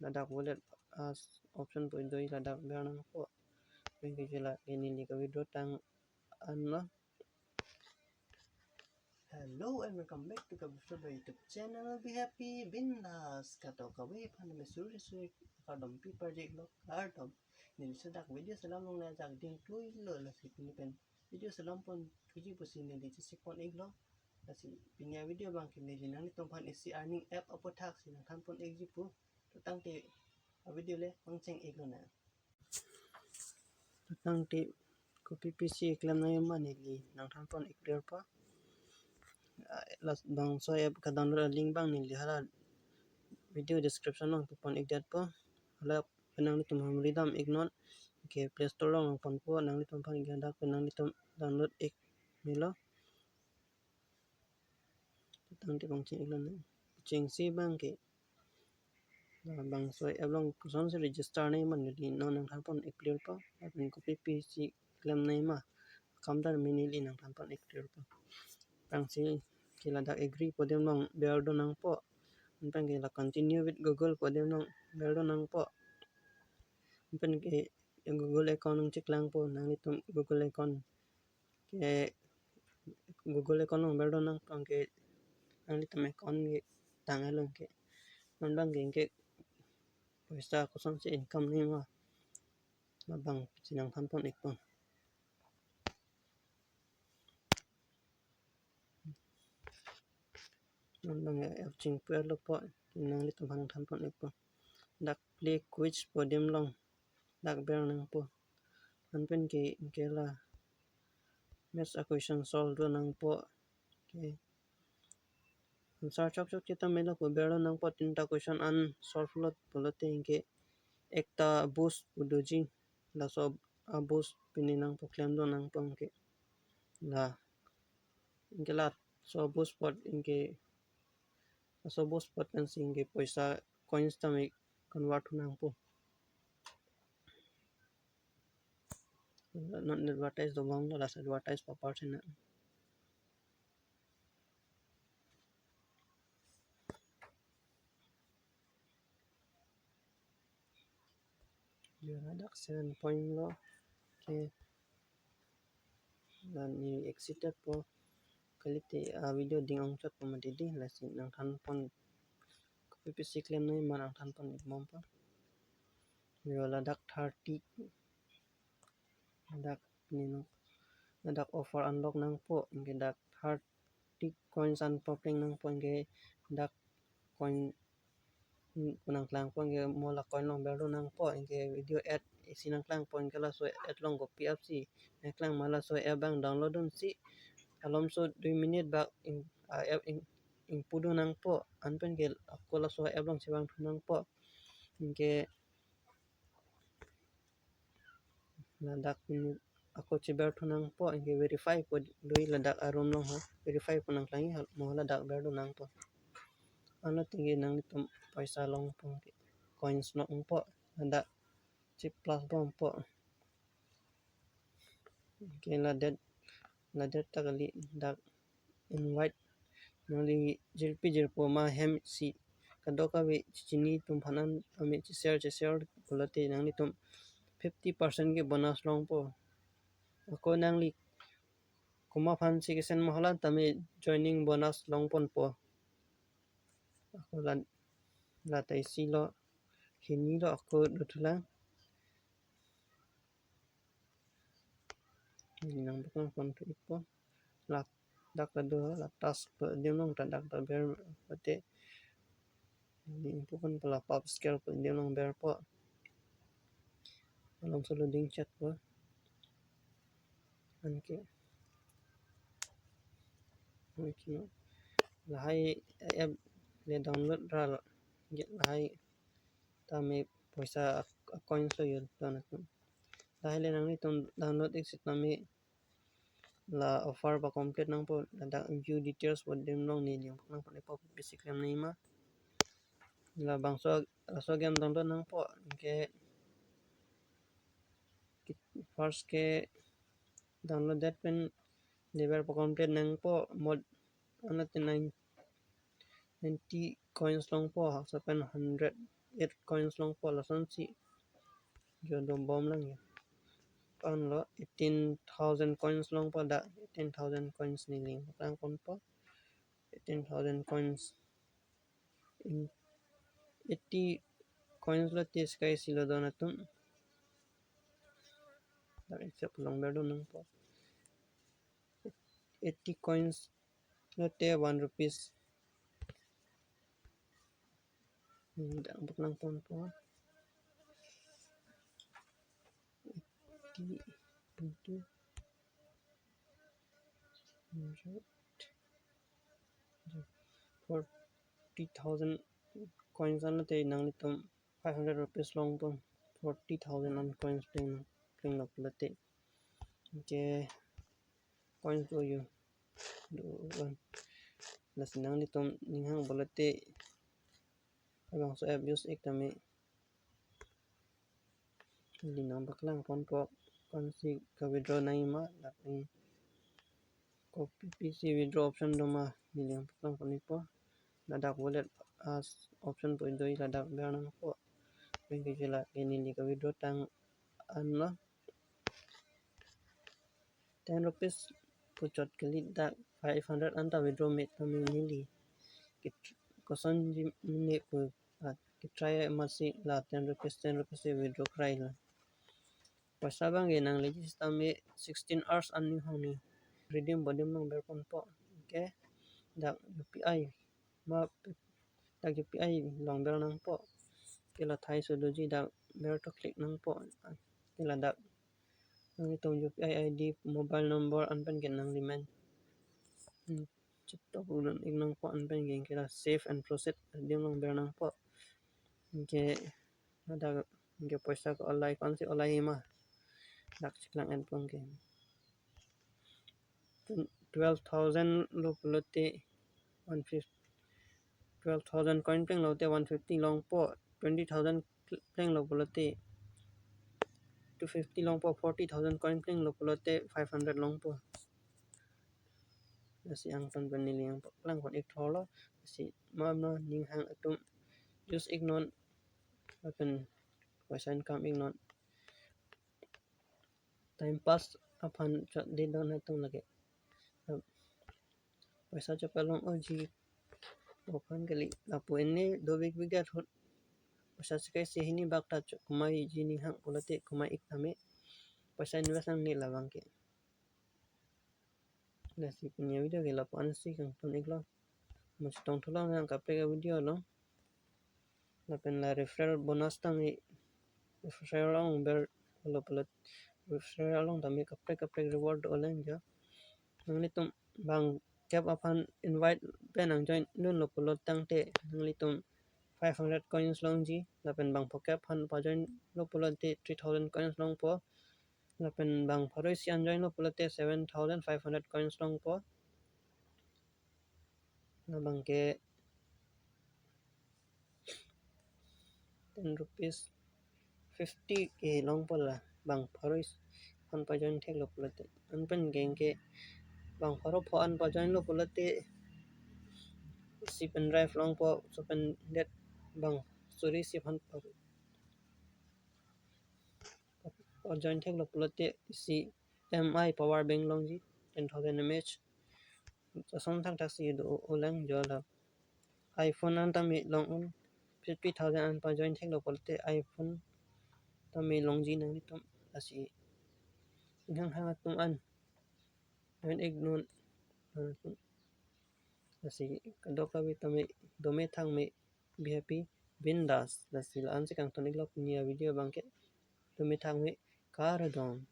ladak wallet as option po doi ladak ber nang po pwede sila kinili ka withdraw tang ano. Hello and welcome back to Kabushoba YouTube channel. Be happy bindas kato kaway paname suri kardom paper jiglo kardom nil sedak video salam long na jak ding tui lo la si pinipen video salam pon tuji posi nili sikon iglo la si pinya video bang kinili nang tompan isi earning app apo tax sinang tampon exipu tutang ti video le pangcheng iglo na tutang ti copy PC iklam na yung manili nang tampon i-clear pa last bang so app ka download link bang nili hala video description lang pupon igdat po hala penang nitum hamridam ignon ke Play Store lang pon po nang nitum pang iganda penang nitum download ik milo tutang ti pangcheng iglan cheng si bang ke bang so app lang kuson se register na man nili no nang tampon i-clear pa apin copy PC iklam na ma kamdar minili nang tampon i-clear pa pang si kiladak agree po dem lang berdo nang po pang kila continue with Google po dem lang berdo nang po pang ke yung Google account ng check lang po nang itong Google account ke Google account ng berdo nang pang ke nang itong account ke tangalong ke nang ke pwesta kuson si income ni mo labang sinang tampon ikpon nang ching puelo po nang itong panang tampon ikpon dak play quiz po dem long dak ber nang po anpen ke la math equation solve do nang po ke answer chok kita mela po bero nang po tinta question an solve lot pulote ke ekta boost pudoji la so a boost pininang po claim do nang pong ke la inke la so boost pot inke so boost pot kan singke paisa coins tamik convert nang po not advertise do bang la advertise pa person na Yuradak 7 point lo ke dan ni exited po kalite video ding ang chat po madidi lasin nang tanpon PPC claim na man ang tanpon igmom po ladak 30 ladak nino ladak offer unlock nang po inke dak 30 coins unpopping nang po inke dak coin kunang klang po inke mola coin long berdo nang po inke video ad isinang klang po inke la so ad long go PFC klang mala so abang download dun si alom so 2 minute bak in pudo nang po anpen ke ako la so abang sibang nang po inke ladak ako ciber nang po inke verify po dui ladak arom long ha verify po nang klangi mo ladak berdo nang po ano tingin nang itom paisa long po coins long po ladak chip plus bom po inke ladet takali dak invite nali jirpi po ma hem si kadoka we chini tum phanan ami share bulate nang nitum 50% ke bonus long po ako nang li kuma phan si kesen mohla tami joining bonus long pon po ako la tai si lo hini lo ako dutula nang bukang pon tu ipo la dak do la task po dem long ta dak ber pate ni po kon pala pop scale po dem long ber po alom so loading chat po anke lahai app le download ra get lahai tami paisa coin so yun tan lahai le nang itong download exit nami la offer pa complete nang po ada view details po dem long ni yung nang po basic lang na ima la bang so game download nang po ke first ke download that pen level po complete nang po mod ano tin 90 coins long po sa pen 100 8 coins long po la son si jo do bom lang ya pan lo 18,000 coins long po da 18,000 coins ni ling lang kon po 18,000 coins in 80 coins lo tis kai silo do na tum da except long ber do nang po 80 coins lo te 1 rupees dang bak lang pon po 80 into 40,000 coins an te nang ni tum 500 rupees long pon 40,000 an coins pling lo plate ke coins do you do one las nang ni tum ning hang bolate abang so abuse ek tame linang baklang pon po kon si ka withdraw nai ma lapin copy pc withdraw option do ma nilang baklang pon po ladak wallet as option po doi ladak bernang po bengke jela ini ka withdraw tang an la 10 rupees puchot kali da 500 anta withdraw me tami nili koson ji ne ko ki try masi la 10 rupees withdraw krai la paisa bang ge nang legis tami 16 hours an ni honi redeem bodem nang ber pon po ke dak UPI ma dak UPI long ber nang po kila thai so doji dak ber to click nang po kila dak nang itong UPI ID mobile number an pen gen nang limen chito bulan ignang po an pen gen kila save and proceed dim lang ber nang po ke ada ke paisa ko alai kon si alai ma dak chiklang en pon ke 12,000 lo pulote 150 12,000 coin peng lo te 150 long po 20,000 peng lo pulote 250 long po 40,000 coin peng lo pulote 500 long po nasi ang pan panili ang lang kon ek tholo si mam no ning hang atum just ignore apen paisa income ignore time pass apan chat de don atum lage paisa chapalong oji opan kali lapu enne do big bigat hot paisa sikai se hini bakta kumai jini hang pulote kumai ik tame paisa invest ang ni labang ke nasi punya video ke lapan si kang ton iklo mas tong thola nang kapre ka video lo lapen la referral bonus tang i referral long ber lo pelot referral long tami kapre reward olen ja nang litum bang cap apan invite pen ang join nun lo pelot tang te nang litum 500 coins long ji lapen bang pokap han pa join lo pelot te 3,000 coins long po lapen bang paroi si an join lo pelot te 7,500 coins long po na bang ke 10 rupees 50 ke long pala bang parois an pa join thek lo pulate an pen geng ke bang paro pho an pa join lo pulate si pen drive long po so pen det bang suri si han pa join thek lo pulate si mi power bank long ji 10,000 mAh so song thang tak si do ulang jola iphone an tami long 50,000 an pa join thek lo pulate iphone tami long ji nang litum asi hang hang atum an when ignon asi kadok labi tami dome thang me be happy bindas lasi an se kang tonik lo punya video bangke dome thang me karadon